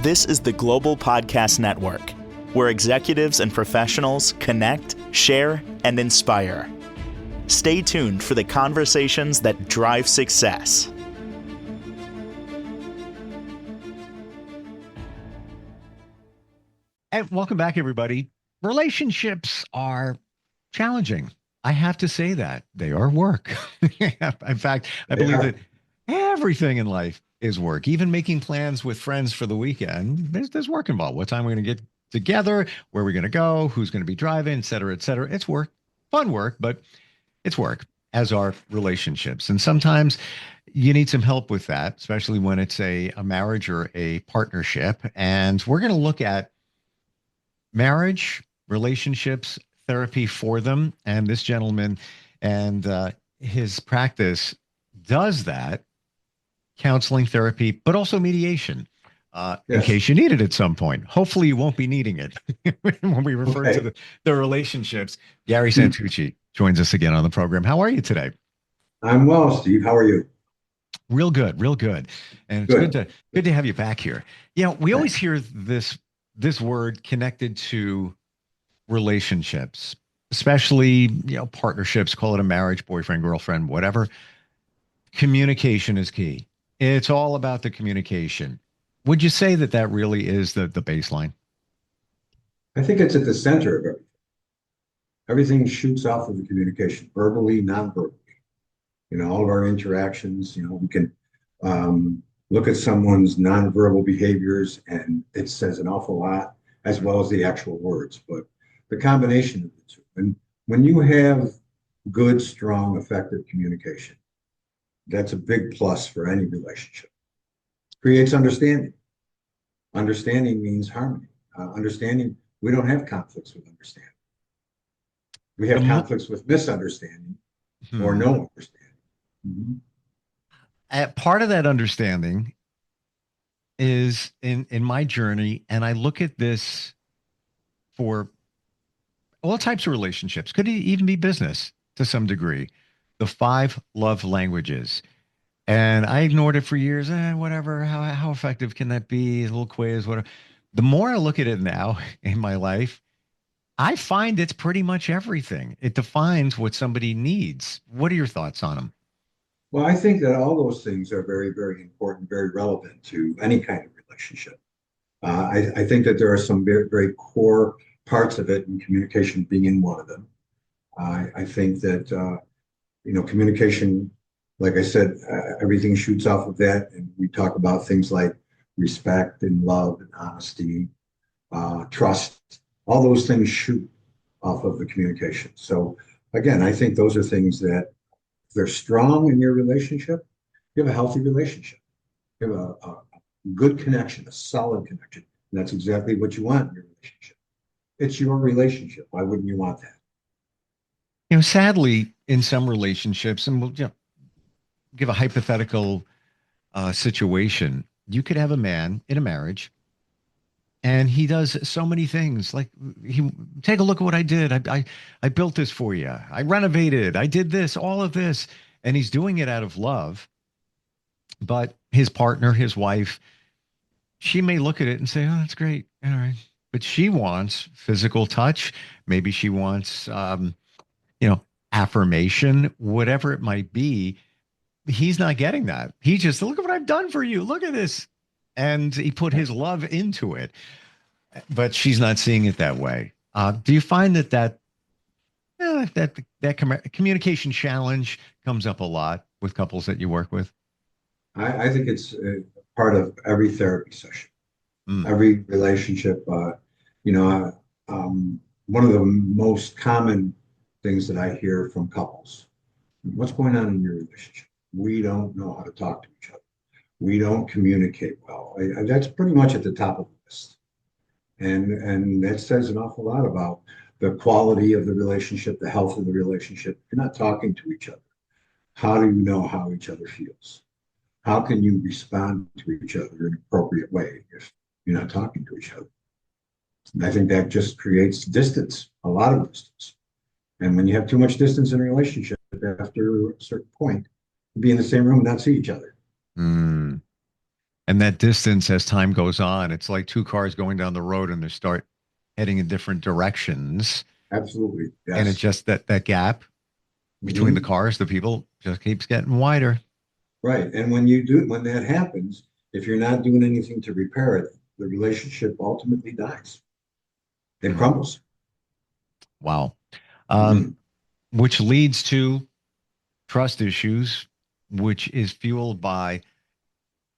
This is the Global Podcast Network, where executives and professionals connect, share, and inspire. Stay tuned for the conversations that drive success. And welcome back, everybody. Relationships are challenging. I have to say that. They are work. In fact, I believe that everything in life is work. Even making plans with friends for the weekend, there's work involved. What time we're going to get together, where we're going to go, who's going to be driving, et cetera, et cetera. It's work, fun work, but it's work, as are relationships. And sometimes you need some help with that, especially when it's a marriage or a partnership. And we're going to look at marriage, relationships, therapy for them. And this gentleman and his practice does that, counseling, therapy, but also mediation, in case you need it at some point. Hopefully you won't be needing it when we refer to the relationships. Gary Santucci joins us again on the program. How are you today? I'm well, Steve. How are you? Real good, real good. And it's good to have you back here. You know, we always hear this word connected to relationships, especially, partnerships, call it a marriage, boyfriend, girlfriend, whatever. Communication is key. It's all about the communication. Would you say that really is the baseline? I think it's at the center of everything. Everything shoots off of the communication, verbally, non-verbally. All of our interactions, we can look at someone's nonverbal behaviors and it says an awful lot, as well as the actual words, but the combination of the two. And when you have good, strong, effective communication, that's a big plus for any relationship. Creates understanding. Understanding means harmony. Understanding, we don't have conflicts with understanding. We have conflicts with misunderstanding or no understanding. Part of that understanding is in my journey, and I look at this for all types of relationships, could even be business to some degree, the 5 love languages. And I ignored it for years. Whatever, how effective can that be? A little quiz, whatever. The more I look at it now in my life, I find it's pretty much everything. It defines what somebody needs. What are your thoughts on them? Well, I think that all those things are very, very important, very relevant to any kind of relationship. I think that there are some very, very core parts of it, and communication being one of them. I think that, communication, like I said, everything shoots off of that. And we talk about things like respect and love and honesty, trust. All those things shoot off of the communication. So again, I think those are things that, if they're strong in your relationship, you have a healthy relationship. You have a good connection, a solid connection. And that's exactly what you want in your relationship. It's your relationship. Why wouldn't you want that? Sadly, in some relationships, and we'll give a hypothetical situation, you could have a man in a marriage and he does so many things. Like, take a look at what I did. I built this for you. I renovated. I did this, all of this. And he's doing it out of love. But his partner, his wife, she may look at it and say, oh, that's great. All right. But she wants physical touch. Maybe she wants, affirmation, whatever it might be. He's not getting that. He just, look at what I've done for you. Look at this. And he put his love into it, but she's not seeing it that way. Do you find that communication challenge comes up a lot with couples that you work with? I think it's part of every therapy session, every relationship. One of the most common things that I hear from couples: what's going on in your relationship? We don't know how to talk to each other. We don't communicate well. That's pretty much at the top of the list. And that says an awful lot about the quality of the relationship, the health of the relationship. If you're not talking to each other, how do you know how each other feels? How can you respond to each other in an appropriate way if you're not talking to each other? And I think that just creates distance, a lot of distance. And when you have too much distance in a relationship, after a certain point, you'll be in the same room and not see each other. And that distance as time goes on, it's like two cars going down the road and they start heading in different directions. Absolutely. And it's Yes. just that gap between the Mhm. cars, the people just keeps getting wider. Right. And when that happens, if you're not doing anything to repair it, the relationship ultimately dies. It Hmm. crumbles. Wow. Um, Mhm. which leads to trust issues, which is fueled by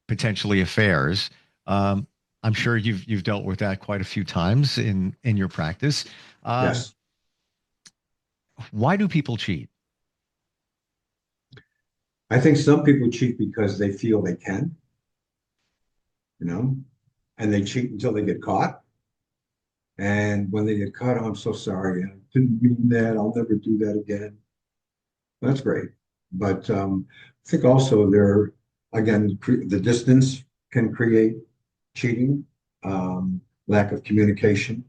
potentially affairs. Um, I'm sure you've dealt with that quite a few times in your practice. Um, Yes. why do people cheat? I think some people cheat because they feel they can, you know, and they cheat until they get caught. And when they get caught, oh, I'm so sorry. I didn't mean that. I'll never do that again. That's great. But I think also again, the distance can create cheating, lack of communication,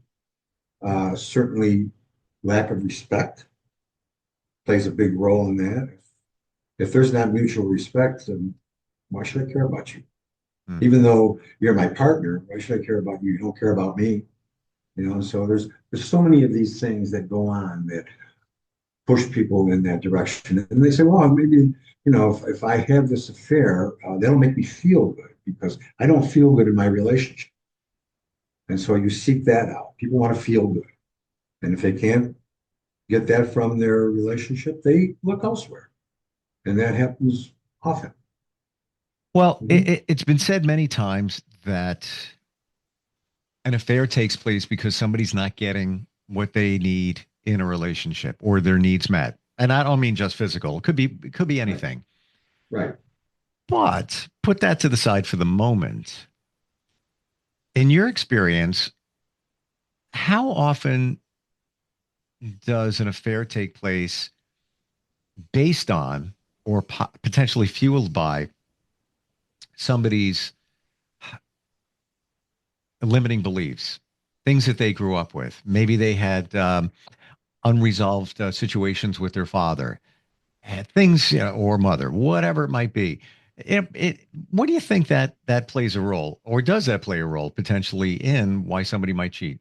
certainly lack of respect plays a big role in that. If there's not mutual respect, then why should I care about you? Hmm. Even though you're my partner, why should I care about you? You don't care about me, you know. So there's so many of these things that go on that push people in that direction. And they say, well, maybe, if I have this affair, that'll make me feel good because I don't feel good in my relationship. And so you seek that out. People want to feel good. And if they can't get that from their relationship, they look elsewhere. And that happens often. Well, Mhm. it's been said many times that an affair takes place because somebody's not getting what they need in a relationship or their needs met. And I don't mean just physical. It could be Right. anything. Right. But put that to the side for the moment. In your experience, how often does an affair take place based on or potentially fueled by somebody's limiting beliefs, things that they grew up with? Maybe they had unresolved situations with their father, had things, or mother, whatever it might be. What do you think that plays a role, or does that play a role potentially in why somebody might cheat?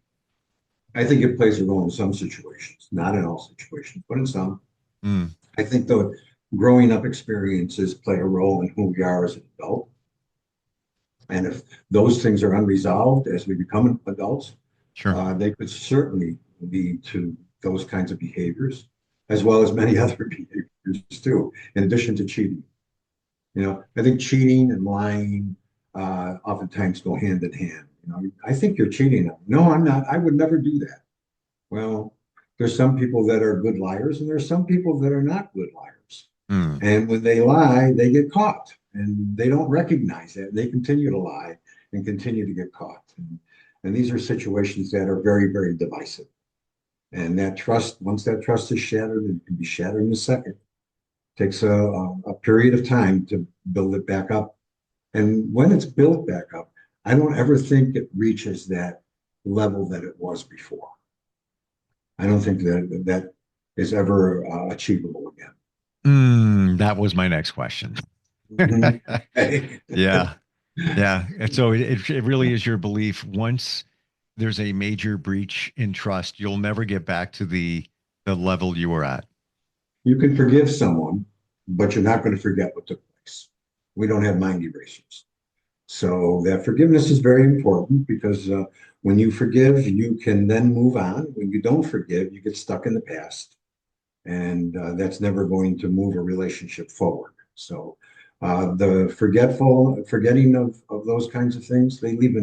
I think it plays a role in some situations, not in all situations, but in some. Mm, I think the growing up experiences play a role in who we are as an adult. And if those things are unresolved as we become adults, sure. they could certainly lead to those kinds of behaviors, as well as many other behaviors too, in addition to cheating. I think cheating and lying oftentimes go hand in hand. I think you're cheating. No, I'm not. I would never do that. Well, there's some people that are good liars, and there's some people that are not good liars. Mm. And when they lie, they get caught, and they don't recognize that. They continue to lie and continue to get caught. And these are situations that are very, very divisive. And that trust, once that trust is shattered, it can be shattered in a second. It takes a period of time to build it back up. And when it's built back up, I don't ever think it reaches that level that it was before. I don't think that is ever achievable again. That was my next question. Mhm. Okay. Yeah. Yeah. And so it really is your belief. Once there's a major breach in trust, you'll never get back to the level you were at. You can forgive someone, but you're not going to forget what took place. We don't have mind erasers. So that forgiveness is very important because when you forgive, you can then move on. When you don't forgive, you get stuck in the past, and that's never going to move a relationship forward. So the forgetting of those kinds of things, they leave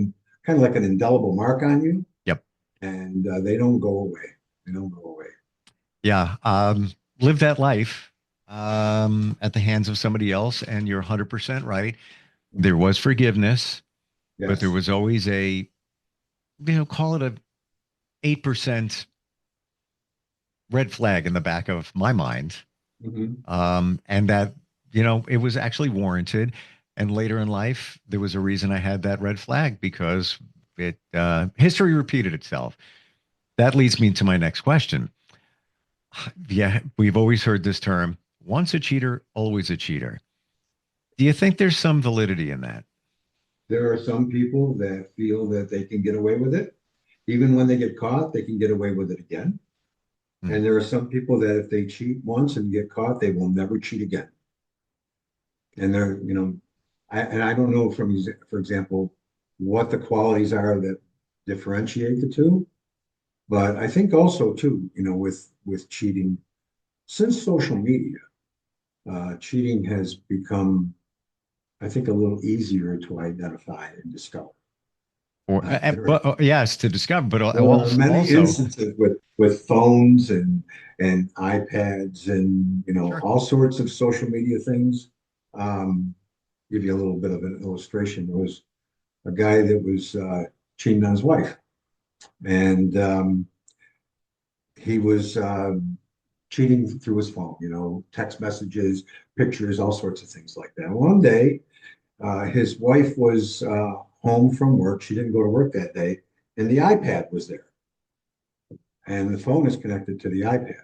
kind of like an indelible mark on you, Yep. and they don't go away. They don't go away. Yeah. Live that life at the hands of somebody else. And you're 100% right. There was forgiveness, but there Yes. was always call it a 8% red flag in the back of my mind. Mhm. And that, it was actually warranted. And later in life, there was a reason I had that red flag because history repeated itself. That leads me to my next question. Yeah, we've always heard this term, once a cheater, always a cheater. Do you think there's some validity in that? There are some people that feel that they can get away with it. Even when they get caught, they can get away with it again. Hmm. And there are some people that if they cheat once and get caught, they will never cheat again. And they're, I don't know for example, what the qualities are that differentiate the two. But I think also too, with cheating, since social media, cheating has become, I think, a little easier to identify and discover. Or There yes, to discover, but there are many also instances with phones and iPads and sure. all sorts of social media things. Um, Give you a little bit of an illustration. There was a guy that was cheating on his wife, and he was cheating through his phone. Text messages, pictures, all sorts of things like that. One day, his wife was home from work. She didn't go to work that day, and the iPad was there, and the phone is connected to the iPad.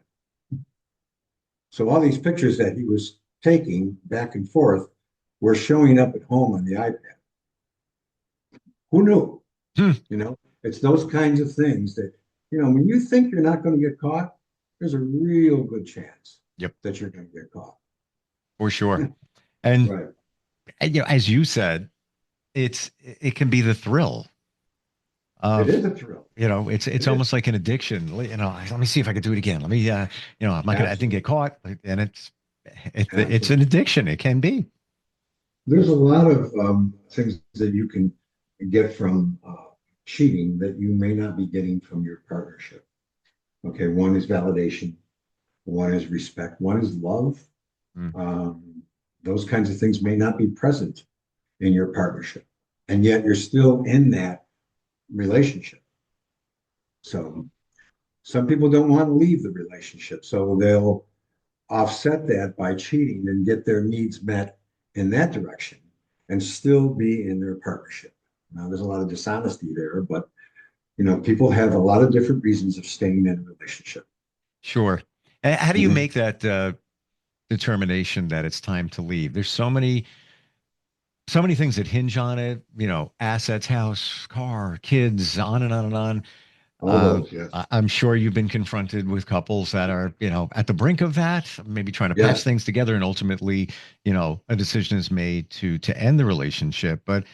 So all these pictures that he was taking back and forth were showing up at home on the iPad. Who knew? Hmm. It's those kinds of things that, when you think you're not going to get caught, there's a real good chance Yep, that you're going to get caught. for sure. And, Right. as you said, it can be the thrill It of, is a thrill. it's It is. almost like an addiction. Let me see if I can do it again. Let me, I didn't get Absolutely. caught, and it's an Absolutely. addiction. It can be. There's a lot of things that you can get from cheating that you may not be getting from your partnership. Okay, one is validation, one is respect, one is love. Mm. Um, those kinds of things may not be present in your partnership, and yet you're still in that relationship. So some people don't want to leave the relationship, so they'll offset that by cheating and get their needs met in that direction and still be in their partnership. Now, there's a lot of dishonesty there, but people have a lot of different reasons of staying in a relationship. Sure. How do you Mhm. make that determination that it's time to leave? There's so many things that hinge on it, assets, house, car, kids, on and on and on. All those, yes. I'm sure you've been confronted with couples that are, at the brink of that, maybe trying to patch Yes. things together, and ultimately, a decision is made to end the relationship. But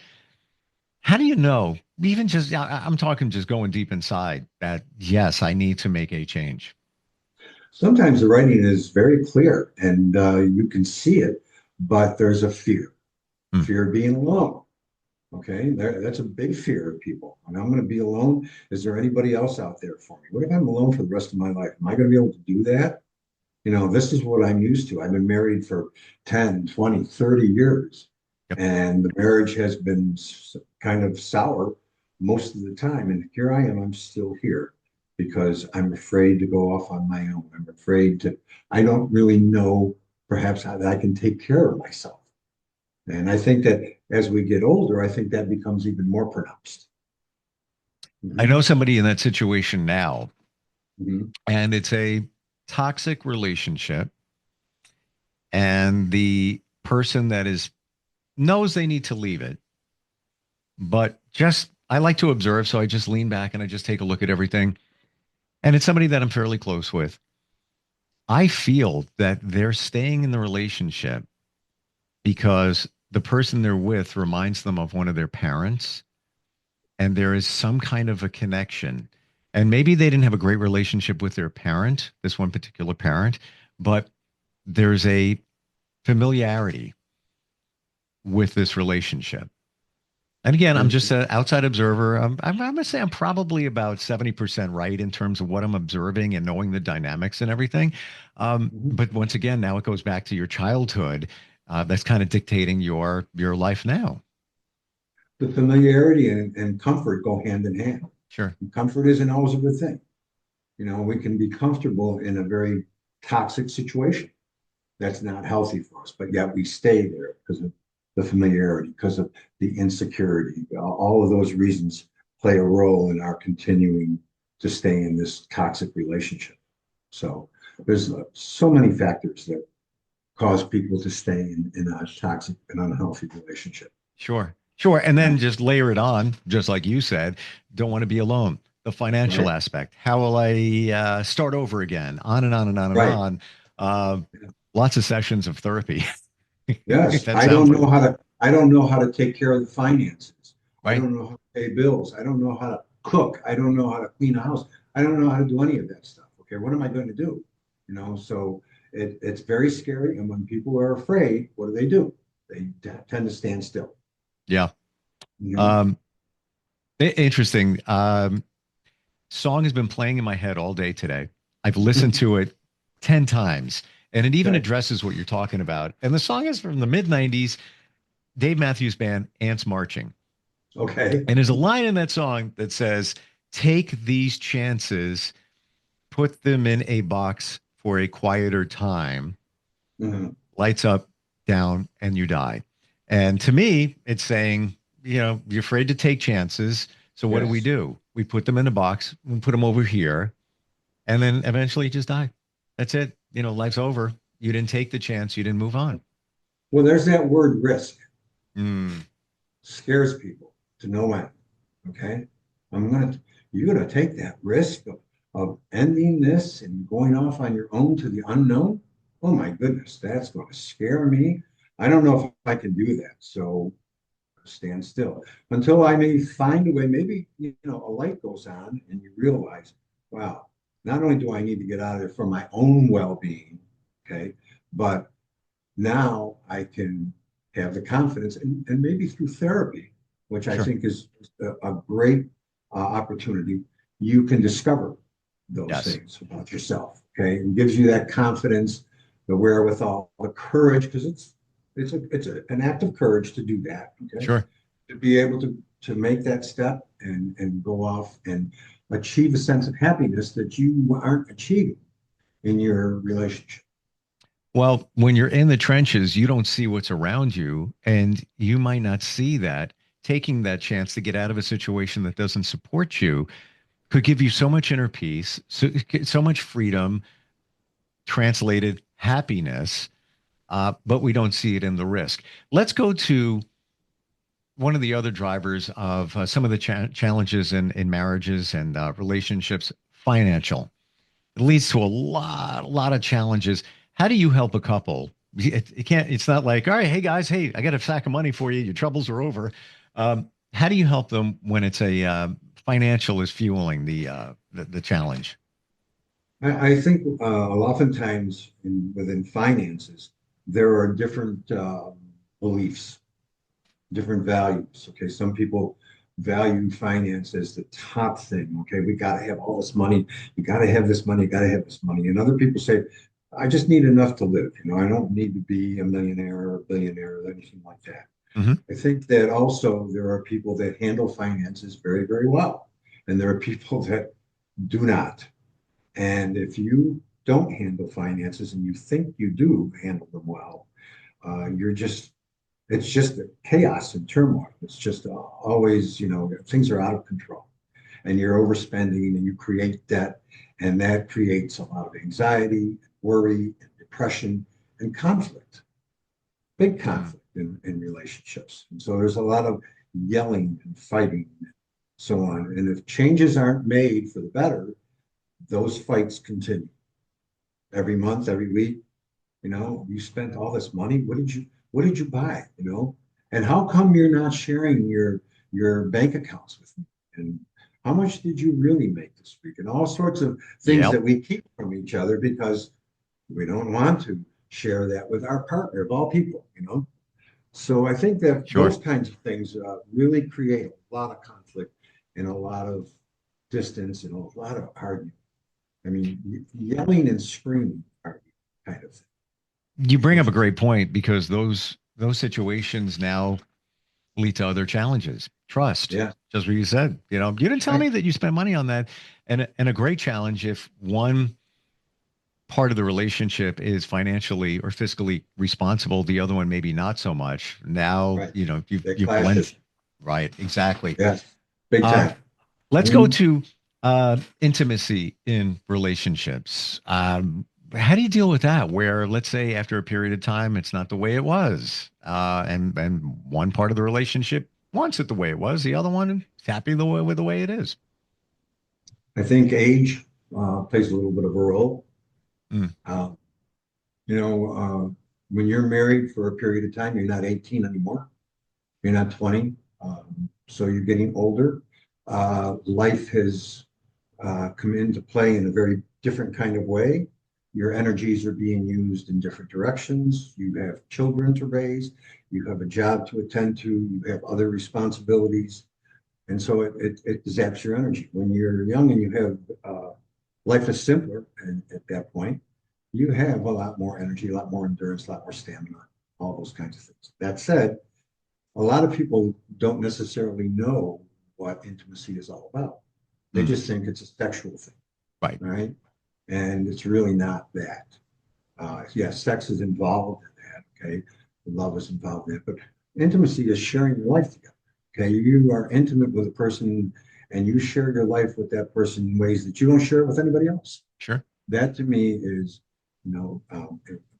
how do you know, even just, I'm talking just going deep inside, that yes, I need to make a change? Sometimes the writing is very clear and you can see it, but there's a Hmm. fear of being alone. Okay, that's a big fear of people. And I'm going to be alone. Is there anybody else out there for me? What if I'm alone for the rest of my life? Am I going to be able to do that? This is what I'm used to. I've been married for 10, 20, 30 years, Yep. and the marriage has been kind of sour most of the time. And here I am, I'm still here because I'm afraid to go off on my own. I don't really know perhaps how that I can take care of myself. And I think that as we get older, I think that becomes even more pronounced. I know Mhm, somebody in that situation now, mhm. and it's a toxic relationship, and the person that is knows they need to leave it, but just I like to observe, so I just lean back and I just take a look at everything. And it's somebody that I'm fairly close with. I feel that they're staying in the relationship because the person they're with reminds them of one of their parents, and there is some kind of a connection. And maybe they didn't have a great relationship with their parent, this one particular parent, but there's a familiarity with this relationship. And again, I'm just Mhm, an outside observer. I'm going to say I'm probably about 70% right in terms of what I'm observing and knowing the dynamics and everything. mhm. But once again, now it goes back to your childhood. That's kind of dictating your life now. The familiarity and comfort go hand in hand. Sure. And comfort isn't always a good thing. We can be comfortable in a very toxic situation that's not healthy for us, but yet we stay there because of the familiarity, because of the insecurity. All of those reasons play a role in our continuing to stay in this toxic relationship. So there's so many factors that cause people to stay in a toxic and unhealthy relationship. Sure. Sure. And then just layer it on, just like you said, don't want to be alone. The financial Right. aspect. How will I start over again? On and on and on and Right. on. Uh, Lots of sessions of therapy. Yes. That sounds like, I don't know how to take care of the finances. I right? don't know how to pay bills. I don't know how to cook. I don't know how to clean a house. I don't know how to do any of that stuff. Okay. What am I going to do? So it's very scary. And when people are afraid, what do? They tend to stand still. Yeah. You know? Um, Interesting. Song has been playing in my head all day today. I've listened to it 10 times, and it even Okay. addresses what you're talking about. And the song is from the mid 90s, Dave Matthews Band, Ants Marching. Okay. And there's a line in that song that says, take these chances, put them in a box for a quieter time, Mhm. lights up, down, and you die. And to me, it's saying, you're afraid to take chances. So what Yes. do? We put them in a box, we put them over here, and then eventually you just die. That's it. Life's over. You didn't take the chance. You didn't move on. Well, there's that word risk. Mm, Scares people to no end. Okay. I'm gonna you're gonna take that risk of ending this and going off on your own to the unknown. Oh my goodness, that's going to scare me. I don't know if I can do that. So stand still until I may find a way. Maybe a light goes on and you realize, wow, not only do I need to get out of there for my own well-being, okay, but now I can have the confidence and maybe through therapy, which I sure. think is a great opportunity, you can discover those Yes. things about yourself. Okay. And gives you that confidence, the wherewithal, the courage, because an act of courage to do that. Okay. Sure. To be able to make that step and go off and achieve a sense of happiness that you aren't achieving in your relationship. Well, when you're in the trenches, you don't see what's around you, and you might not see that. Taking that chance to get out of a situation that doesn't support you could give you so much inner peace, so much freedom, translated happiness, but we don't see it in the risk. Let's go to one of the other drivers of some of the challenges in marriages and relationships, financial. It leads to a lot of challenges. How do you help a couple? It can't. It's not like, all right, hey guys, hey, I got a sack of money for you. Your troubles are over. How do you help them when it's a financial is fueling the challenge? I think oftentimes within finances, there are different beliefs, different values. Okay, some people value finance as the top thing. Okay, we got to have all this money. You got to have this money. You got to have this money. And other people say, I just need enough to live. I don't need to be a millionaire or a billionaire or anything like that. Hmm. I think that also there are people that handle finances very, very well, and there are people that do not. And if you don't handle finances and you think you do handle them well, it's just chaos and turmoil. It's just always, things are out of control and you're overspending and you create debt. And that creates a lot of anxiety, worry, and depression and conflict, big Mm. conflict in relationships. And so there's a lot of yelling and fighting, and so on. And if changes aren't made for the better, those fights continue every month, every week. You spent all this money. What did you buy? And how come you're not sharing your bank accounts with me? And how much did you really make this week? And all sorts of things Yep. that we keep from each other because we don't want to share that with our partner of all people. So I think that Sure. those kinds of things really create a lot of conflict and a lot of distance and a lot of arguing. I mean, yelling and screaming are kind of thing. You bring up Those a are great point because those situations now lead to other challenges. Trust, yeah, just what you said. You didn't tell right. me that you spent money on that, and a great challenge if one part of the relationship is financially or fiscally responsible, the other one maybe not so much. Now, Right. That you've blended. clashes. Right, exactly. Yes. Big Uh, time. let's go Mhm. to intimacy in relationships. How do you deal with that? Where, let's say, after a period of time, it's not the way it was, and one part of the relationship wants it the way it was. The other one is happy with the way it is. I think age plays a little bit of a role. Mm. Uh, you know, when you're married for a period of time, you're not 18 anymore. You're not 20. So you're getting older. Life has come into play in a very different kind of way. Your energies are being used in different directions. You have children to raise. You have a job to attend to. You have other responsibilities. And so it zaps your energy. When you're young and you have life is simpler, and at that point, you have a lot more energy, a lot more endurance, a lot more stamina, all those kinds of things. That said, a lot of people don't necessarily know what intimacy is all about. They Mm. just think it's a sexual thing, Right. right? And it's really not that. Yes, sex is involved in that, okay? Love is involved in it, but intimacy is sharing your life together, okay? You are intimate with a person and you share your life with that person in ways that you don't share it with anybody else. Sure. That to me is,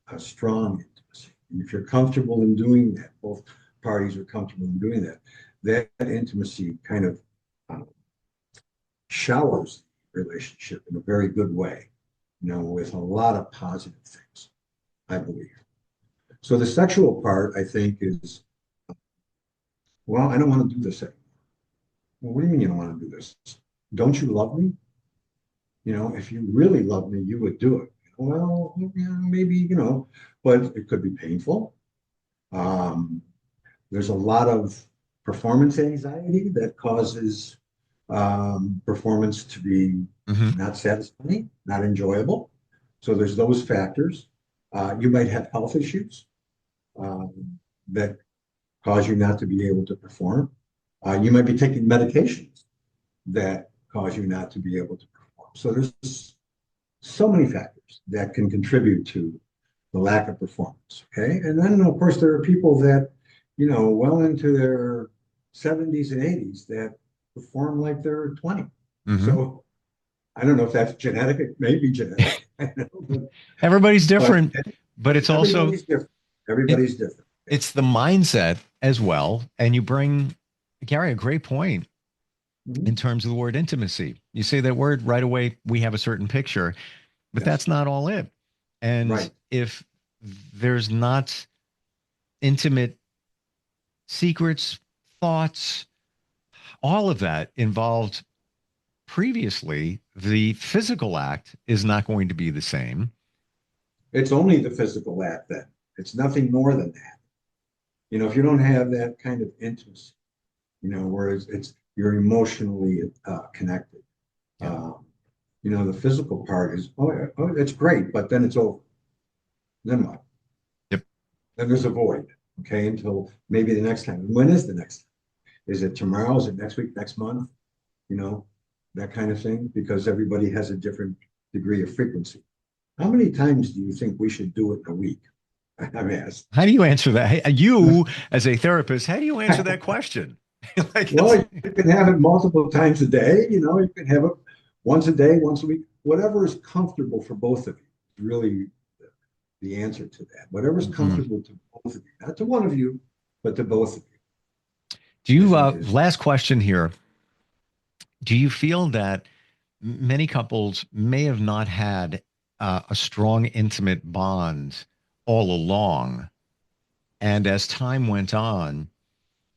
a strong intimacy. And if you're comfortable in doing that, both parties are comfortable in doing that, that intimacy kind of um, showers the relationship in a very good way, with a lot of positive things, I believe. So the sexual part, I think, is, well, I don't want to do this anymore. Well, what do you mean you don't want to do this? Don't you love me? If you really love me, you would do it. Well, maybe, but it could be painful. Um, there's a lot of performance anxiety that causes performance to be Hmm. not satisfying, not enjoyable. So there's those factors. You might have health issues um, that cause you not to be able to perform. You might be taking medications that cause you not to be able to perform. So there's so many factors that can contribute to the lack of performance. Okay. And then, of course, there are people that, well into their 70s and 80s that perform like they're 20. Hmm. So I don't know if that's genetic. It may be genetic. I know, Everybody's but different, but it's also everybody's different. it, Everybody's different. it's the mindset as well. And you bring, Gary, a great point in Mhm. terms of the word intimacy. You say that word right away, we have a certain picture, but Yes. that's not all it. And Right. if there's not intimate secrets, thoughts, all of that involved previously, the physical act is not going to be the same. It's only the physical act then. It's nothing more than that. If you don't have that kind of intimacy, whereas you're emotionally connected. Yeah. The physical part is, it's great, but then it's over. Then what? Yep. Then there's a void, okay, until maybe the next time. When is the next time? Is it tomorrow? Is it next week, next month? You know, that kind of thing, because everybody has a different degree of frequency. How many times do you think we should do it in a week? I'm asked. How do you answer that? You, as a therapist, how do you answer that question? Like Well, it's, you can have it multiple times a day. You can have it once a day, once a week, whatever is comfortable for both of you. Is really the answer to that. Whatever's mm. comfortable to both of you, not to one of you, but to both of Do you. I you, think is last question here. Do you feel that many couples may have not had a strong, intimate bond all along? And as time went on,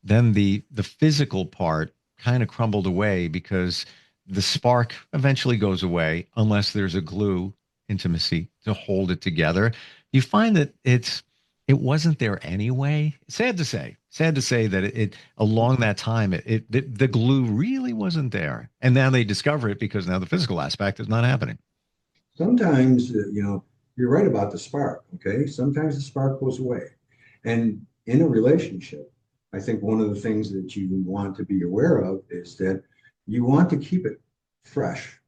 then the physical part kind of crumbled away because the spark eventually goes away unless there's a glue intimacy to hold it together. You find that it wasn't there anyway. Sad to say that it along that time the glue really wasn't there, and now they discover it because now the physical aspect is not happening. sometimes you're right about the spark. Okay, sometimes the spark goes away, and in a relationship, I think one of the things that you want to be aware of is that you want to keep it fresh.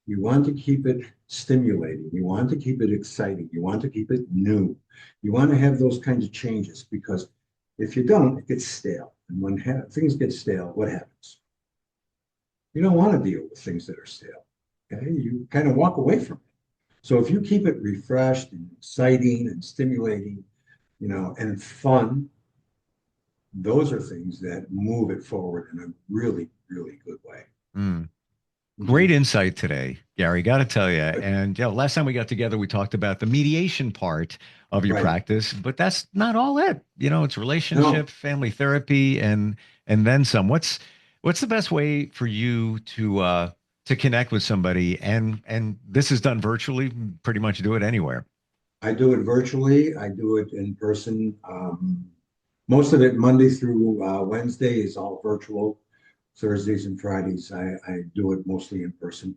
You want to keep it stimulating. You want to keep it exciting. You want to keep it new. You want to have those kinds of changes because if you don't, it gets stale. And when things get stale, what happens? You don't want to deal with things that are stale. Okay, you kind of walk away from it. So if you keep it refreshed and exciting and stimulating, and fun, those are things that move it forward in a really, really good way. Mm. Great insight today, Gary. Got to tell you. And last time we got together, we talked about the mediation part of your Right. practice, but that's not all it. It's relationship, No. family therapy, and then some. What's the best way for you to connect with somebody? And this is done virtually. Pretty much do it anywhere. I do it virtually. I do it in person. Most of it Monday through Wednesday is all virtual. Thursdays and Fridays, I do it mostly in person.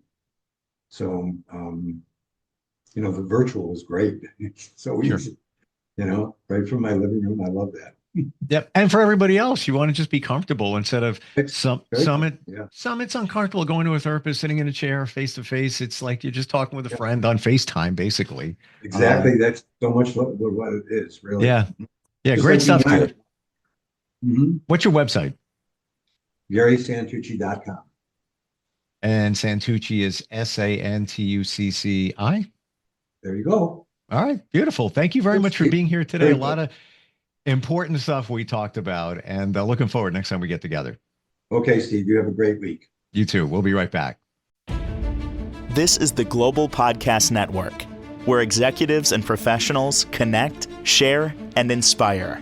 So, the virtual is great. It's so Sure. easy, right from my living room. I love that. Yep. And for everybody else, you want to just be comfortable instead of It's some very some cool. it Yeah. some it's uncomfortable going to a therapist, sitting in a chair face to face. It's like you're just talking with a Yeah. friend on FaceTime, basically. Exactly. That's so much what it is, really. Yeah. Yeah. Just Great like stuff, you and I. dude. Mhm. What's your website? GarySantucci.com. And Santucci is Santucci. There you go. All right. Beautiful. Thank you very Thanks, much for Steve. being here today. Very A lot good. of important stuff we talked about, and looking forward next time we get together. Okay, Steve, you have a great week. You too. We'll be right back. This is the Global Podcast Network, where executives and professionals connect, share, and inspire.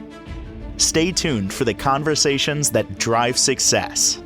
Stay tuned for the conversations that drive success.